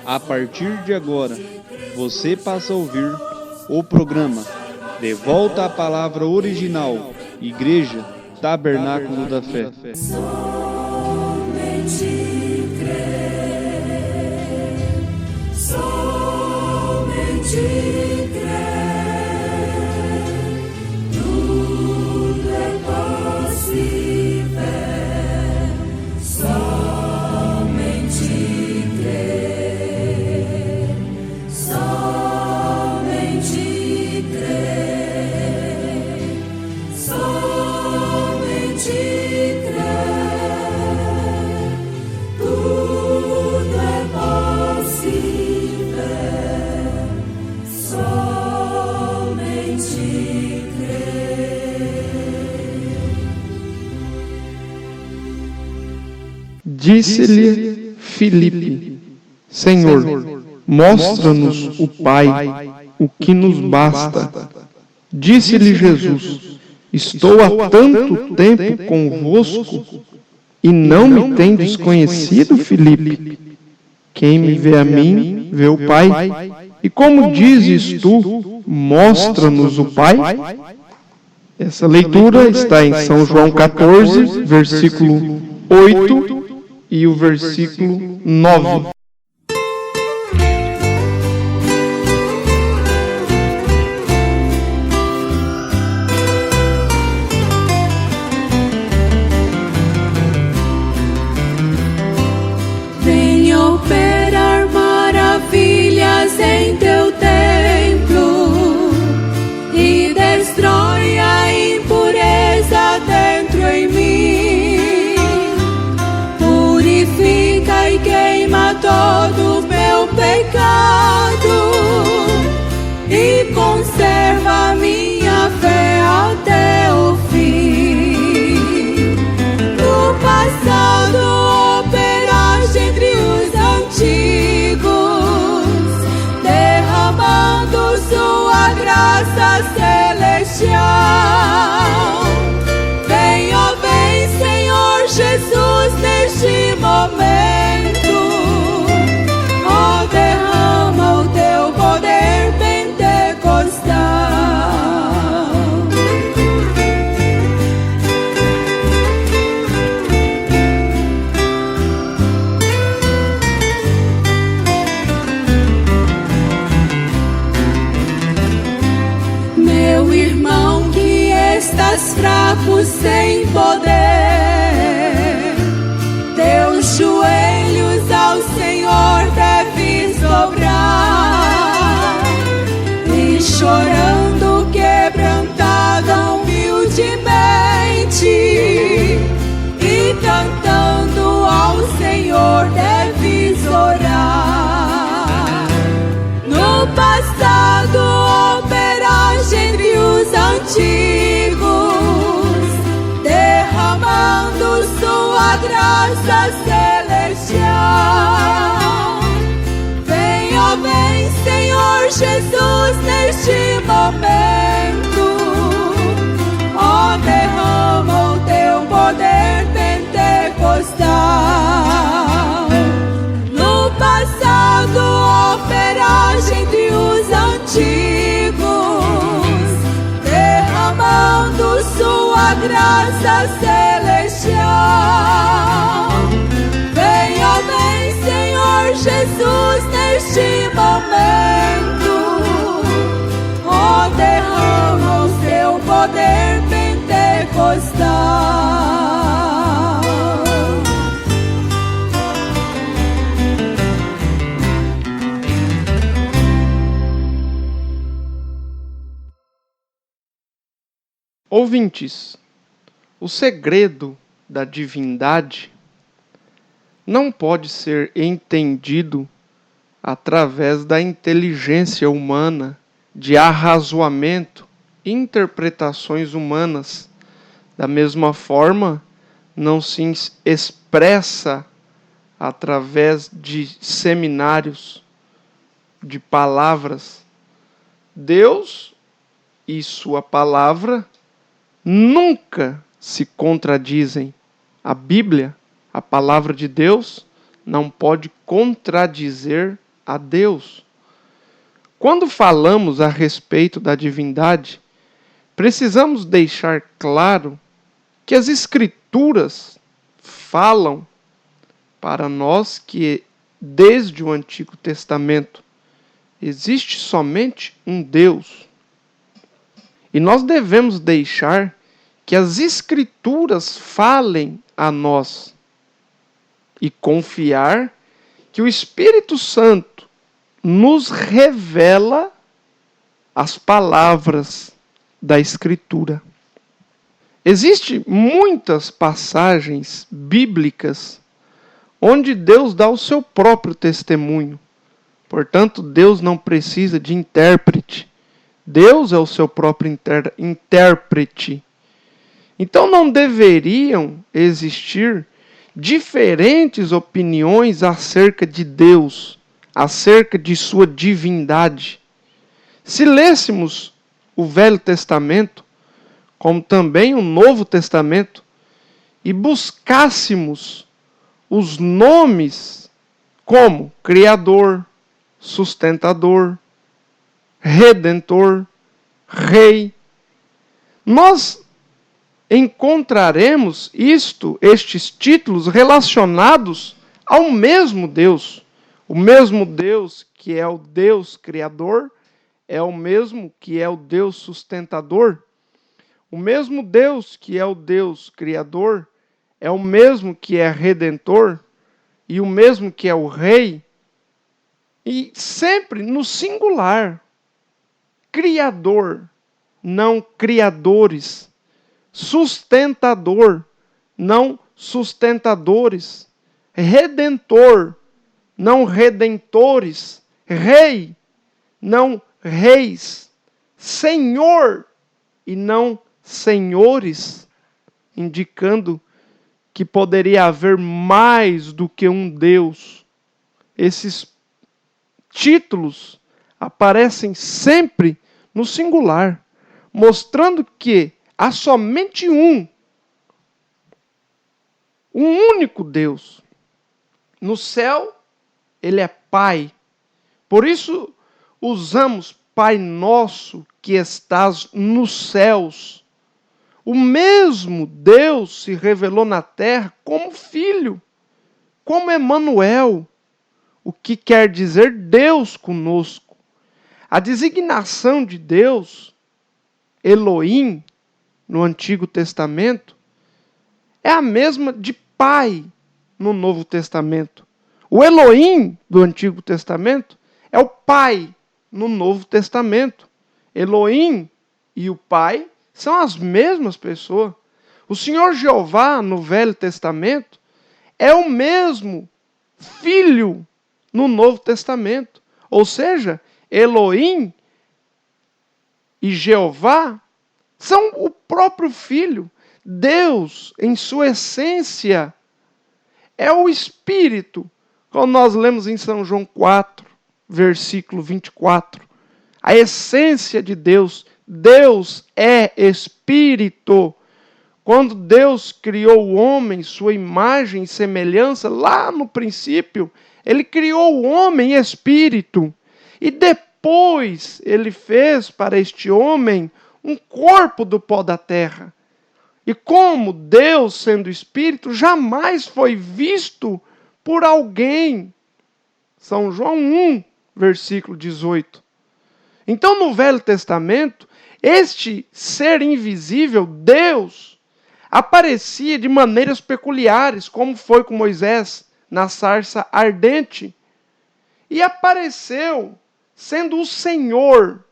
A partir de agora, você passa a ouvir o programa De Volta à Palavra Original, Igreja Tabernáculo da Fé. Somente crer, somente crer, tudo é possível, somente crer, somente crer, somente crer, tudo é possível, somente crer. Disse-lhe Filipe: Senhor, mostra-nos o Pai, o que nos basta. Disse-lhe Jesus: Estou há tanto tempo convosco e não me tendes conhecido, Filipe? Quem me vê a mim, vê o Pai. E como dizes tu, mostra-nos o Pai? Essa leitura está em São João 14, versículo 8 e o versículo 9. Vem operar maravilhas em teu templo e destrói a impureza dentro em mim. Purifica e queima todo o meu pecado e conserva a minha fé até o fim. No passado operaste entre os antigos, derramando sua graça celestial. Vem, ó vem, Senhor Jesus, neste momento. Ó, derrama o teu poder pentecostal. Meu irmão que estás fraco sem poder, teus joelhos ao Senhor deves dobrar, e chorando quebrantado humildemente, e cantando ao Senhor deves orar. No passado operaste entre os antigos, derramando sua graça celestial. Vem, ó vem, Senhor Jesus, neste momento. Ó, derrama o teu poder pentecostal. No passado operaste entre os antigos, derramando sua graça celestial. Vem, ó vem, Senhor Jesus, neste momento. Ó, derrama o seu poder pentecostal. Ouvintes, o segredo da divindade não pode ser entendido através da inteligência humana, de arrazoamento, interpretações humanas. Da mesma forma, não se expressa através de seminários, de palavras. Deus e sua palavra nunca se contradizem. A Bíblia, a palavra de Deus, não pode contradizer a Deus. Quando falamos a respeito da divindade, precisamos deixar claro que as Escrituras falam para nós que, desde o Antigo Testamento, existe somente um Deus. E nós devemos deixar que as Escrituras falem a nós e confiar que o Espírito Santo nos revela as palavras da Escritura. Existem muitas passagens bíblicas onde Deus dá o seu próprio testemunho. Portanto, Deus não precisa de intérprete. Deus é o seu próprio intérprete. Então não deveriam existir diferentes opiniões acerca de Deus, acerca de sua divindade. Se lêssemos o Velho Testamento, como também o Novo Testamento, e buscássemos os nomes como Criador, Sustentador, Redentor, Rei, nós encontraremos estes títulos relacionados ao mesmo Deus. O mesmo Deus que é o Deus Criador, é o mesmo que é o Deus Sustentador. O mesmo Deus que é o Deus Criador, é o mesmo que é Redentor, e o mesmo que é o Rei, e sempre no singular. Criador, não criadores. Sustentador, não sustentadores. Redentor, não redentores. Rei, não reis. Senhor, e não senhores, indicando que poderia haver mais do que um Deus. Esses títulos aparecem sempre no singular, mostrando que há somente um único Deus. No céu, ele é Pai. Por isso, usamos Pai Nosso que estás nos céus. O mesmo Deus se revelou na terra como Filho, como Emanuel, o que quer dizer Deus conosco. A designação de Deus, Elohim, no Antigo Testamento, é a mesma de Pai no Novo Testamento. O Elohim do Antigo Testamento é o Pai no Novo Testamento. Elohim e o Pai são as mesmas pessoas. O Senhor Jeová, no Velho Testamento, é o mesmo Filho no Novo Testamento. Ou seja, Elohim e Jeová são o próprio Filho. Deus, em sua essência, é o Espírito. Como nós lemos em São João 4, versículo 24. A essência de Deus. Deus é Espírito. Quando Deus criou o homem, sua imagem e semelhança, lá no princípio, Ele criou o homem Espírito. E depois Ele fez para este homem um corpo do pó da terra. E como Deus, sendo Espírito, jamais foi visto por alguém. São João 1, versículo 18. Então, no Velho Testamento, este ser invisível, Deus, aparecia de maneiras peculiares, como foi com Moisés na sarça ardente. E apareceu sendo o Senhor,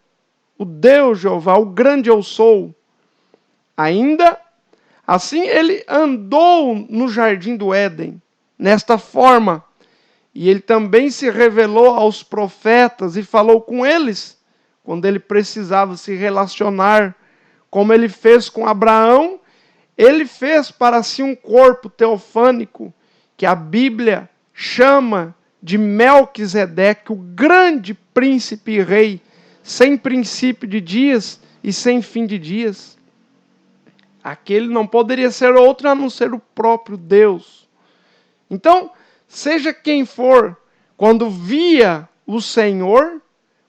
o Deus Jeová, o grande eu sou. Ainda assim, ele andou no jardim do Éden, nesta forma. E ele também se revelou aos profetas e falou com eles, quando ele precisava se relacionar, como ele fez com Abraão. Ele fez para si um corpo teofânico, que a Bíblia chama de Melquisedeque, o grande príncipe e rei, sem princípio de dias e sem fim de dias. Aquele não poderia ser outro a não ser o próprio Deus. Então, seja quem for, quando via o Senhor,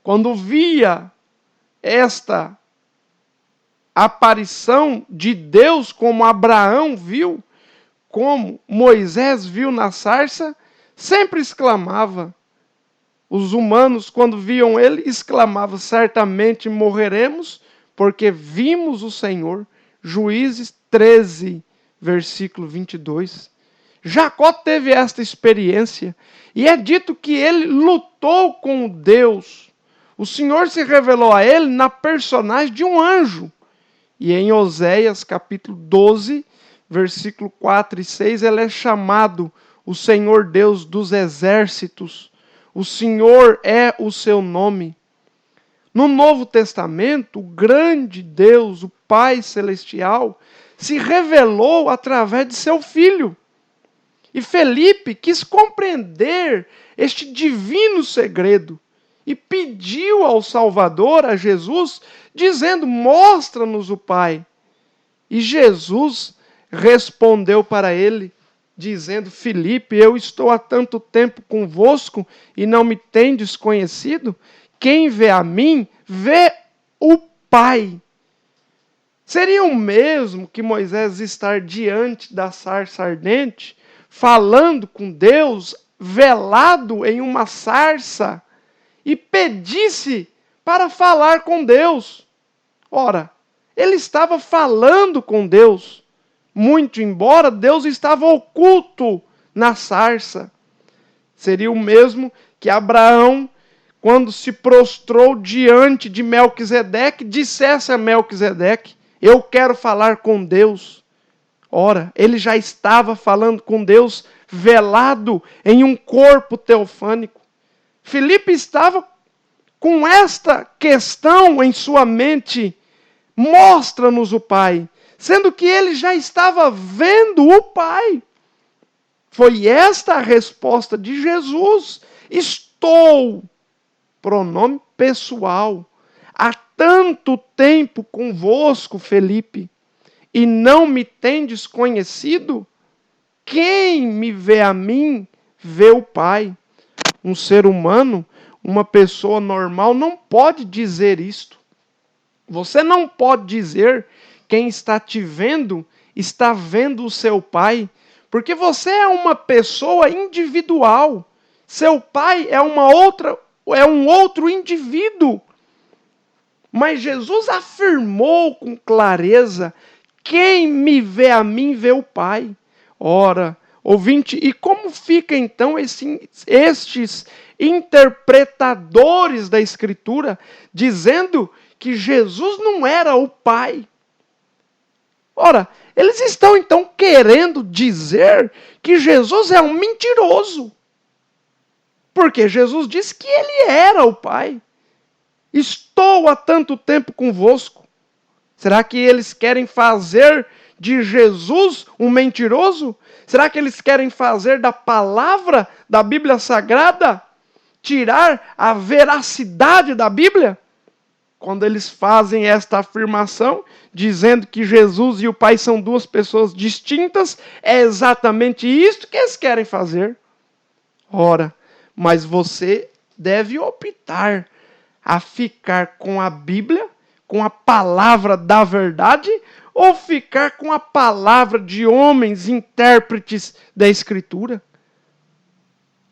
quando via esta aparição de Deus, como Abraão viu, como Moisés viu na sarça, sempre exclamava. Os humanos, quando viam ele, exclamavam: certamente morreremos, porque vimos o Senhor. Juízes 13, versículo 22. Jacó teve esta experiência, e é dito que ele lutou com Deus. O Senhor se revelou a ele na personagem de um anjo. E em Oséias, capítulo 12, versículo 4 e 6, ele é chamado o Senhor Deus dos exércitos. O Senhor é o seu nome. No Novo Testamento, o grande Deus, o Pai Celestial, se revelou através de seu Filho. E Felipe quis compreender este divino segredo e pediu ao Salvador, a Jesus, dizendo: mostra-nos o Pai. E Jesus respondeu para ele, dizendo: Felipe, eu estou há tanto tempo convosco e não me tendes conhecido? Quem vê a mim, vê o Pai. Seria o mesmo que Moisés estar diante da sarça ardente, falando com Deus, velado em uma sarça, e pedisse para falar com Deus. Ora, ele estava falando com Deus, muito embora Deus estava oculto na sarça. Seria o mesmo que Abraão, quando se prostrou diante de Melquisedeque, dissesse a Melquisedeque: eu quero falar com Deus. Ora, ele já estava falando com Deus, velado em um corpo teofânico. Filipe estava com esta questão em sua mente: mostra-nos o Pai, sendo que ele já estava vendo o Pai. Foi esta a resposta de Jesus: estou, pronome pessoal, há tanto tempo convosco, Felipe, e não me tendes conhecido? Quem me vê a mim, vê o Pai. Um ser humano, uma pessoa normal, não pode dizer isto. Você não pode dizer: quem está te vendo, está vendo o seu Pai, porque você é uma pessoa individual. Seu Pai é um outro indivíduo. Mas Jesus afirmou com clareza: quem me vê a mim, vê o Pai. Ora, ouvinte, e como fica então estes interpretadores da Escritura dizendo que Jesus não era o Pai? Ora, eles estão então querendo dizer que Jesus é um mentiroso. Porque Jesus disse que ele era o Pai. Estou há tanto tempo convosco. Será que eles querem fazer de Jesus um mentiroso? Será que eles querem fazer da palavra da Bíblia Sagrada tirar a veracidade da Bíblia? Quando eles fazem esta afirmação, dizendo que Jesus e o Pai são duas pessoas distintas, é exatamente isto que eles querem fazer. Ora, mas você deve optar a ficar com a Bíblia, com a palavra da verdade, ou ficar com a palavra de homens intérpretes da Escritura?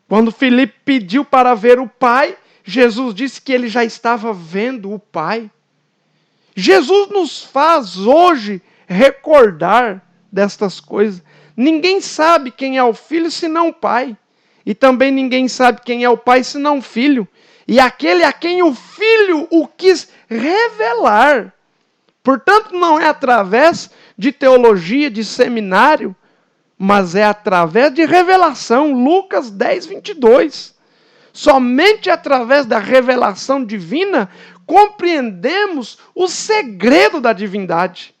Quando Filipe pediu para ver o Pai, Jesus disse que ele já estava vendo o Pai. Jesus nos faz hoje recordar destas coisas. Ninguém sabe quem é o Filho senão o Pai. E também ninguém sabe quem é o Pai senão o Filho. E aquele a quem o Filho o quis revelar. Portanto, não é através de teologia, de seminário, mas é através de revelação. Lucas 10, 22. Somente através da revelação divina compreendemos o segredo da divindade.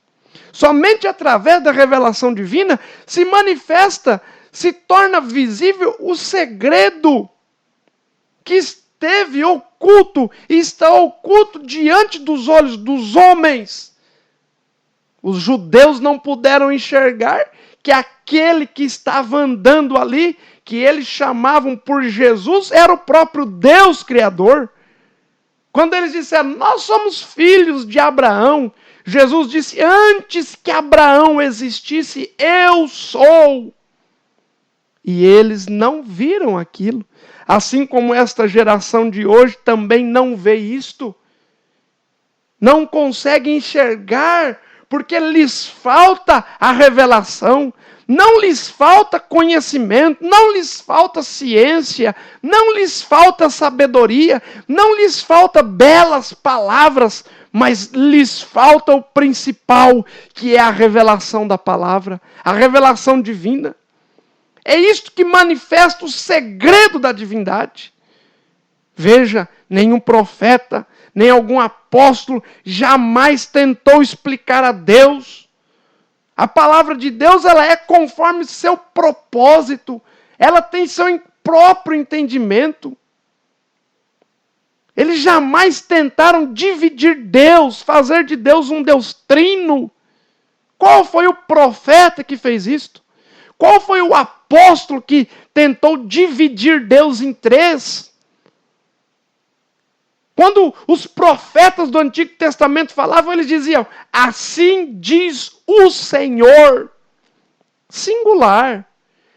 Somente através da revelação divina se manifesta, se torna visível o segredo que esteve oculto e está oculto diante dos olhos dos homens. Os judeus não puderam enxergar que aquele que estava andando ali, que eles chamavam por Jesus, era o próprio Deus Criador. Quando eles disseram, nós somos filhos de Abraão, Jesus disse, antes que Abraão existisse, eu sou. E eles não viram aquilo. Assim como esta geração de hoje também não vê isto. Não consegue enxergar, porque lhes falta a revelação. Não lhes falta conhecimento, não lhes falta ciência, não lhes falta sabedoria, não lhes falta belas palavras, mas lhes falta o principal, que é a revelação da palavra, a revelação divina. É isto que manifesta o segredo da divindade. Veja, nenhum profeta, nem algum apóstolo jamais tentou explicar a Deus. A palavra de Deus, ela é conforme seu propósito. Ela tem seu próprio entendimento. Eles jamais tentaram dividir Deus, fazer de Deus um Deus trino. Qual foi o profeta que fez isto? Qual foi o apóstolo que tentou dividir Deus em três? Quando os profetas do Antigo Testamento falavam, eles diziam, assim diz o Senhor. Singular.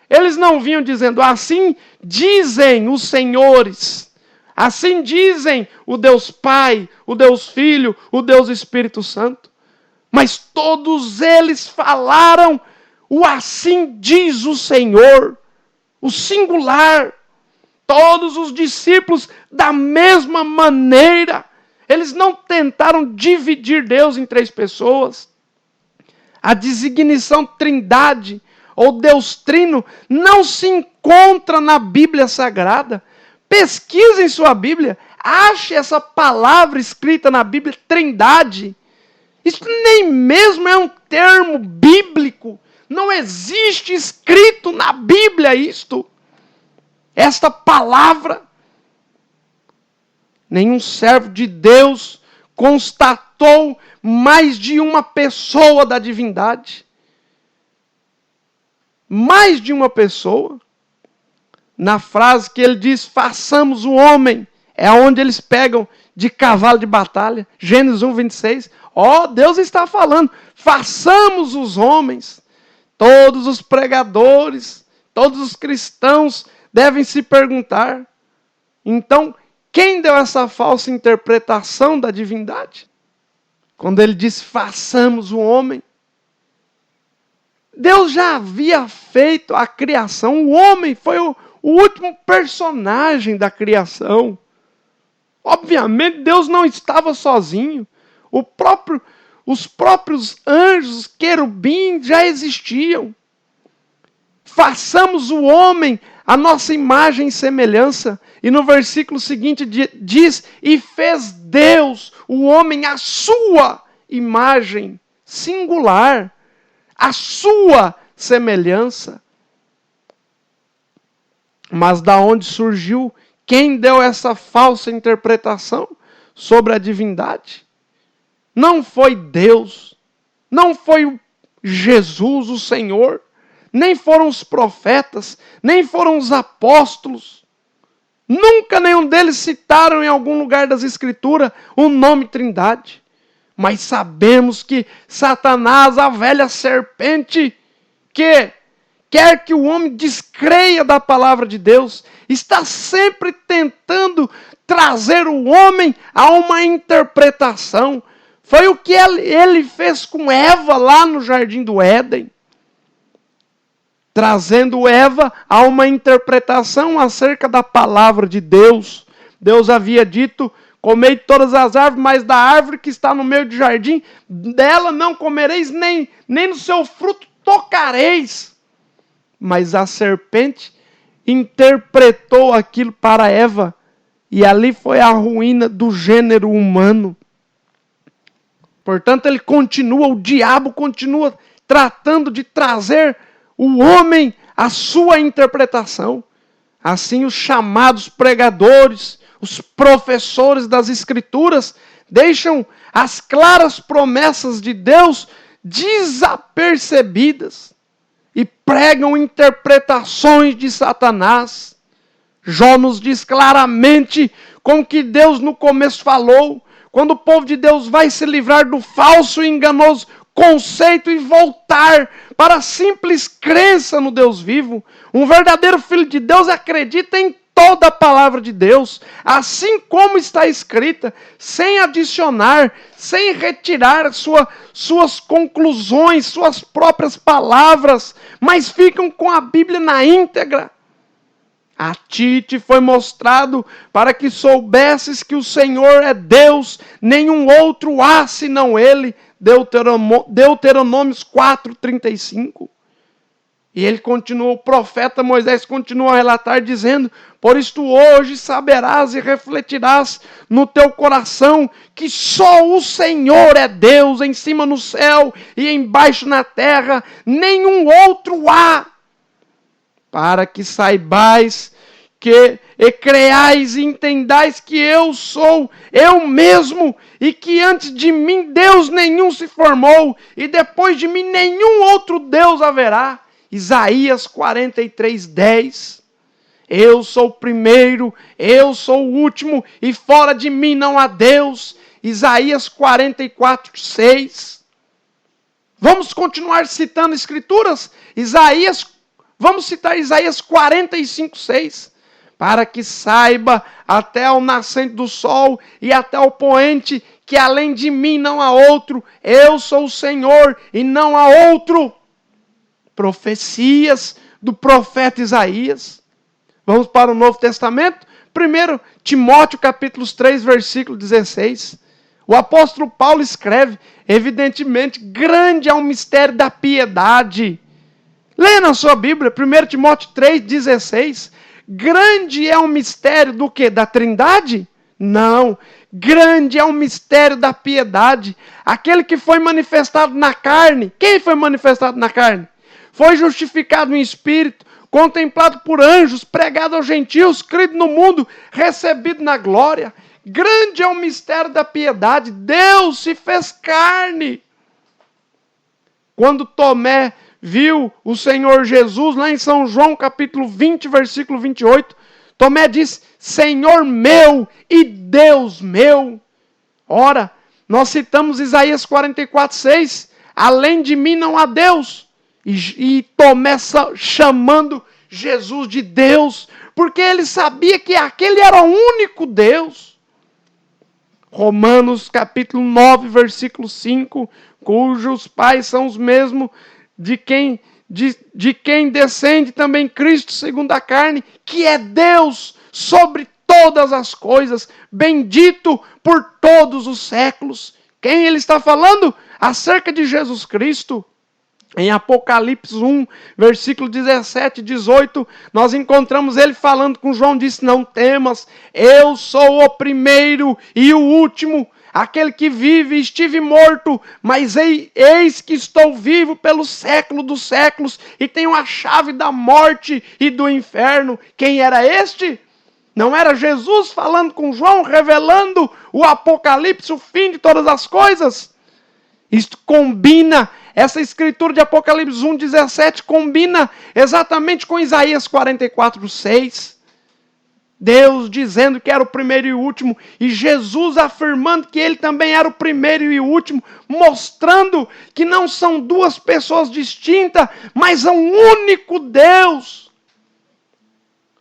Eles não vinham dizendo, assim dizem os senhores. Assim dizem o Deus Pai, o Deus Filho, o Deus Espírito Santo. Mas todos eles falaram o assim diz o Senhor. O singular. Todos os discípulos, da mesma maneira, eles não tentaram dividir Deus em três pessoas. A designação trindade, ou Deus trino, não se encontra na Bíblia Sagrada. Pesquisem sua Bíblia, ache essa palavra escrita na Bíblia, trindade. Isso nem mesmo é um termo bíblico. Não existe escrito na Bíblia isto. Esta palavra, nenhum servo de Deus constatou mais de uma pessoa da divindade. Mais de uma pessoa. Na frase que ele diz, façamos o homem, é onde eles pegam de cavalo de batalha. Gênesis 1, 26. Deus está falando, façamos os homens. Todos os pregadores, todos os cristãos devem se perguntar, então, quem deu essa falsa interpretação da divindade? Quando ele diz, façamos o homem. Deus já havia feito a criação, o homem foi o último personagem da criação. Obviamente, Deus não estava sozinho. Os próprios anjos, querubins, já existiam. Façamos o homem a nossa imagem e semelhança. E no versículo seguinte diz, e fez Deus o homem à sua imagem singular, a sua semelhança. Mas da onde surgiu? Quem deu essa falsa interpretação sobre a divindade? Não foi Deus, não foi Jesus, o Senhor, nem foram os profetas, nem foram os apóstolos. Nunca nenhum deles citaram em algum lugar das Escrituras o nome Trindade. Mas sabemos que Satanás, a velha serpente, que quer que o homem descreia da palavra de Deus, está sempre tentando trazer o homem a uma interpretação. Foi o que ele fez com Eva lá no Jardim do Éden. Trazendo Eva a uma interpretação acerca da palavra de Deus. Deus havia dito, comei todas as árvores, mas da árvore que está no meio do jardim, dela não comereis, nem no seu fruto tocareis. Mas a serpente interpretou aquilo para Eva, e ali foi a ruína do gênero humano. Portanto, o diabo continua tratando de trazer o homem a sua interpretação. Assim, os chamados pregadores, os professores das Escrituras, deixam as claras promessas de Deus desapercebidas. e pregam interpretações de Satanás. Jó nos diz claramente com que Deus no começo falou, quando o povo de Deus vai se livrar do falso e enganoso conceito e voltar para a simples crença no Deus vivo. Um verdadeiro filho de Deus acredita em toda a palavra de Deus, assim como está escrita, sem adicionar, sem retirar suas conclusões, suas próprias palavras, mas ficam com a Bíblia na íntegra. A ti te foi mostrado para que soubesses que o Senhor é Deus, nenhum outro há senão Ele. Deuteronômios 4:35. E ele continua, o profeta Moisés continua a relatar dizendo: por isto hoje saberás e refletirás no teu coração que só o Senhor é Deus, em cima no céu e embaixo na terra, nenhum outro há. Para que saibais e creais e entendais que eu sou eu mesmo, e que antes de mim Deus nenhum se formou, e depois de mim nenhum outro Deus haverá. Isaías 43:10. Eu sou o primeiro, eu sou o último, e fora de mim não há Deus. Isaías 44:6. Vamos continuar citando escrituras? Vamos citar Isaías 45:6. Para que saiba até o nascente do sol e até o poente, que além de mim não há outro, eu sou o Senhor e não há outro. Profecias do profeta Isaías. Vamos para o Novo Testamento? 1 Timóteo capítulo 3, versículo 16. O apóstolo Paulo escreve, evidentemente, grande é o mistério da piedade. Leia na sua Bíblia, 1 Timóteo 3,16. Grande é o mistério do quê? Da Trindade? Não. Grande é o mistério da piedade. Aquele que foi manifestado na carne. Quem foi manifestado na carne? Foi justificado em espírito, contemplado por anjos, pregado aos gentios, crido no mundo, recebido na glória. Grande é o mistério da piedade. Deus se fez carne. Quando Tomé viu o Senhor Jesus, lá em São João capítulo 20, versículo 28, Tomé disse: Senhor meu e Deus meu. Ora, nós citamos Isaías 44:6, além de mim não há Deus. E Tomé chamando Jesus de Deus, porque ele sabia que aquele era o único Deus. Romanos capítulo 9, versículo 5, cujos pais são os mesmos de quem descende também Cristo segundo a carne, que é Deus sobre todas as coisas, bendito por todos os séculos. Quem ele está falando? Acerca de Jesus Cristo. Em Apocalipse 1, versículo 17 e 18, nós encontramos ele falando com João, disse: não temas, eu sou o primeiro e o último, aquele que vive, estive morto, mas eis que estou vivo pelo século dos séculos, e tenho a chave da morte e do inferno. Quem era este? Não era Jesus falando com João, revelando o Apocalipse, o fim de todas as coisas? Isto combina, essa escritura de Apocalipse 1:17 combina exatamente com Isaías 44:6. Deus dizendo que era o primeiro e o último, e Jesus afirmando que ele também era o primeiro e o último, mostrando que não são duas pessoas distintas, mas é um único Deus.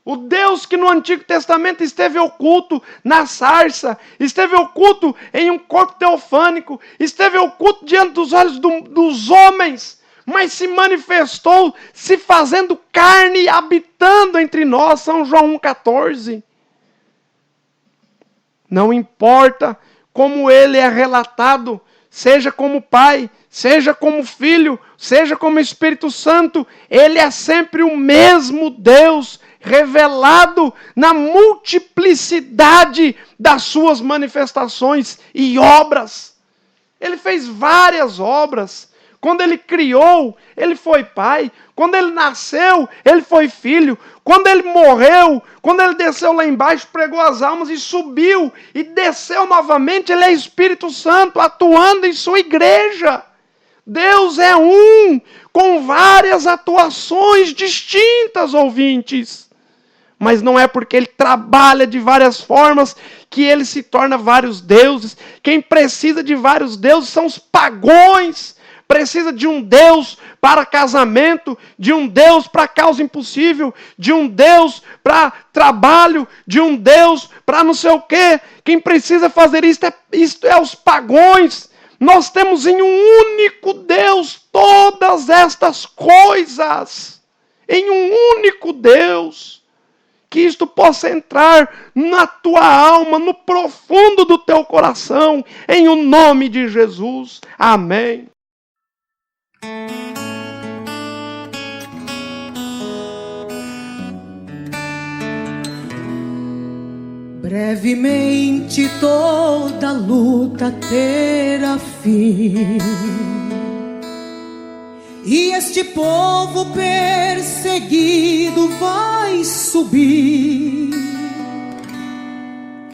O Deus que no Antigo Testamento esteve oculto na sarça, esteve oculto em um corpo teofânico, esteve oculto diante dos olhos dos homens, mas se manifestou, se fazendo carne, habitando entre nós. São João 1,14. Não importa como ele é relatado, seja como Pai, seja como Filho, seja como Espírito Santo, ele é sempre o mesmo Deus, revelado na multiplicidade das suas manifestações e obras. Ele fez várias obras. Quando ele criou, ele foi pai. Quando ele nasceu, ele foi filho. Quando ele morreu, quando ele desceu lá embaixo, pregou as almas e subiu e desceu novamente, ele é Espírito Santo atuando em sua igreja. Deus é um, com várias atuações distintas, ouvintes. Mas não é porque Ele trabalha de várias formas que Ele se torna vários deuses. Quem precisa de vários deuses são os pagões. Precisa de um Deus para casamento, de um Deus para causa impossível, de um Deus para trabalho, de um Deus para não sei o quê. Quem precisa fazer isto é os pagões. Nós temos em um único Deus todas estas coisas. Em um único Deus. Que isto possa entrar na tua alma, no profundo do teu coração, em o nome de Jesus. Amém. Brevemente toda luta terá fim, e este povo perseguido vai subir.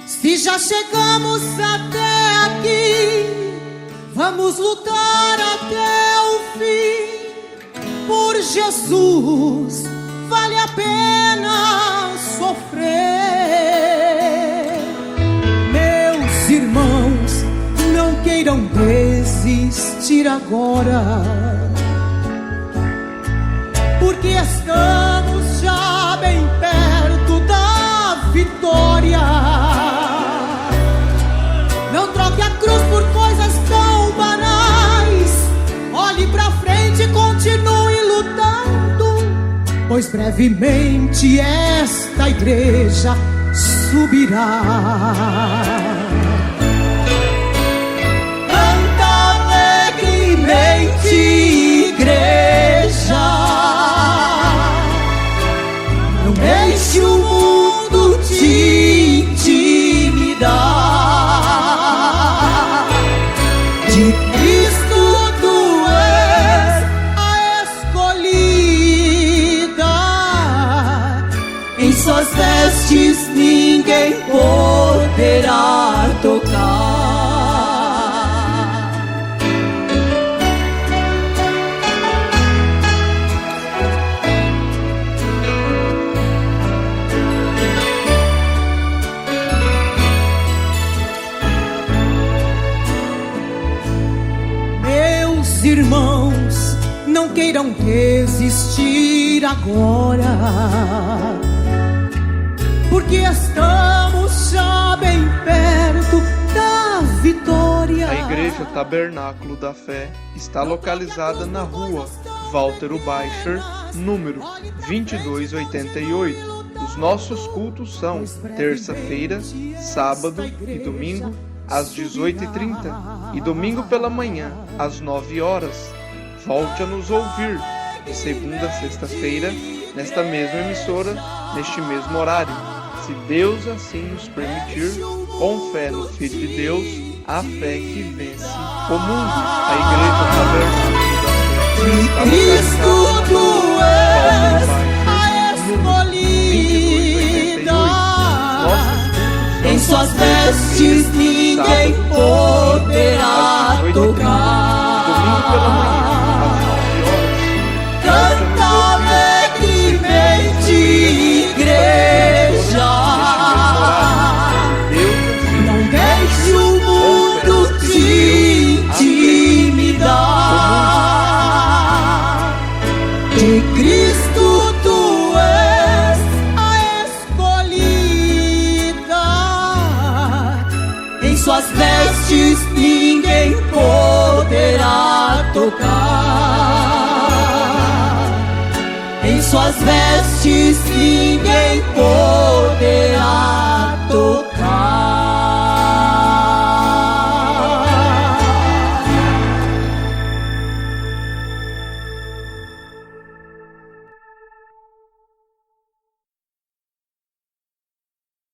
Se já chegamos até aqui, vamos lutar até o fim. Por Jesus vale a pena sofrer. Meus irmãos, não queiram desistir agora, porque estamos já bem perto da vitória. Não troque a cruz por coisas tão banais. Olhe pra frente e continue lutando, pois brevemente esta igreja subirá. Canta alegremente, igreja. Não deixe o mundo te intimidar. De Cristo tu és a escolhida. Em suas vestes ninguém poderá tocar. Irmãos, não queiram desistir agora, porque estamos já bem perto da vitória. A Igreja Tabernáculo da Fé está localizada na rua Walter Baixer, número 2288. Os nossos cultos são terça-feira, sábado e domingo, às 18h30 e domingo pela manhã, às 9 horas. Volte a nos ouvir de segunda a sexta-feira, nesta mesma emissora, neste mesmo horário. Se Deus assim nos permitir, com fé no Filho de Deus, a fé que vence o mundo. A Igreja Tabernáculo da Fé está localizada em suas vestes ninguém poderá tocar. Domingo pela manhã, às 9 horas. Canta alegremente, igreja. Não deixe o mundo te intimidar. De Cristo tu és a escolhida. Em suas vestes ninguém poderá tocar. Em suas vestes ninguém poderá tocar.